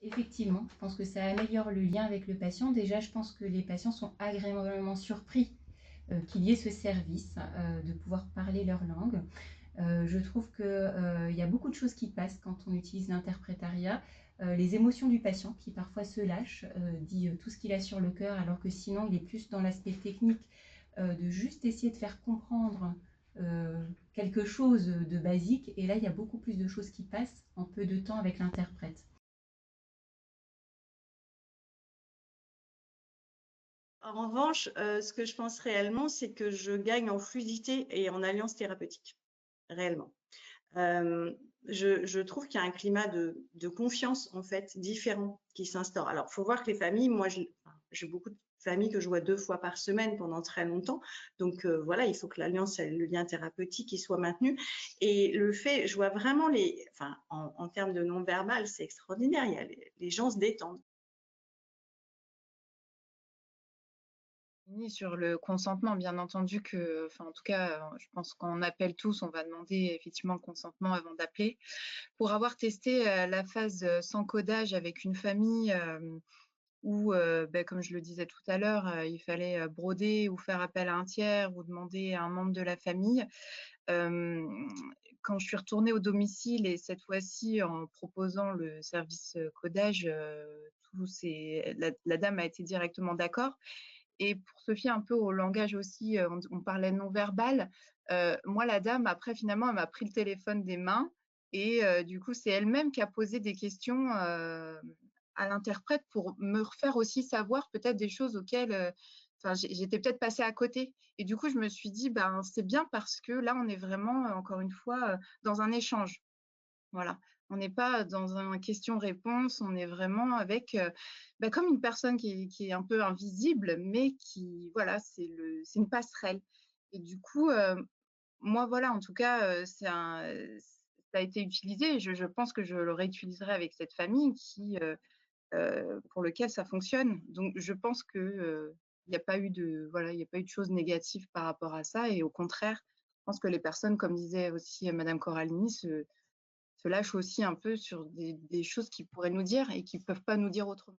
Effectivement, je pense que ça améliore le lien avec le patient. Déjà, je pense que les patients sont agréablement surpris qu'il y ait ce service, de pouvoir parler leur langue. Je trouve qu'il y a beaucoup de choses qui passent quand on utilise l'interprétariat. Les émotions du patient qui parfois se lâche, dit tout ce qu'il a sur le cœur, alors que sinon il est plus dans l'aspect technique, de juste essayer de faire comprendre quelque chose de basique. Et là, il y a beaucoup plus de choses qui passent en peu de temps avec l'interprète. En revanche, ce que je pense réellement, c'est que je gagne en fluidité et en alliance thérapeutique, réellement. Hem, je trouve qu'il y a un climat de confiance, en fait, différent qui s'instaure. Alors, faut voir que les familles, moi, j'ai beaucoup de familles que je vois 2 fois par semaine pendant très longtemps. Donc, voilà, il faut que l'alliance, le lien thérapeutique, il soit maintenu et le fait je vois vraiment enfin, en termes de non verbal, c'est extraordinaire. Il y a les gens se détendent. Ni sur le consentement, bien entendu que enfin, en tout cas, je pense qu'on appelle tous, on va demander effectivement le consentement avant d'appeler. Pour avoir testé, la phase, sans codage avec une famille, où, comme je le disais tout à l'heure, il fallait, broder ou faire appel à un tiers ou demander à un membre de la famille. Hem, Quand je suis retournée au domicile et cette fois-ci en proposant le service, codage, tout s'est la dame a été directement d'accord et pour se fier un peu au langage aussi, on parlait non verbal, moi la dame après finalement elle m'a pris le téléphone des mains et du coup c'est elle-même qui a posé des questions, à l'interprète pour me refaire aussi savoir peut-être des choses auxquelles, enfin j'étais peut-être passée à côté et du coup je me suis dit: «Ben, c'est bien parce que là on est vraiment, encore une fois, dans un échange». Voilà, on n'est pas dans un question-réponse, on est vraiment avec, comme une personne qui est un peu invisible, mais qui voilà, c'est une passerelle et du coup, moi voilà, en tout cas, ça a été utilisé et je pense que je le réutiliserai avec cette famille pour lequel ça fonctionne. Donc je pense que, il n'y a pas eu de voilà, il y a pas eu de choses négatives par rapport à ça et au contraire, je pense que les personnes, comme disait aussi, madame Corallini, se lâchent aussi un peu sur des choses qu'ils pourraient nous dire et qu'ils peuvent pas nous dire autrement.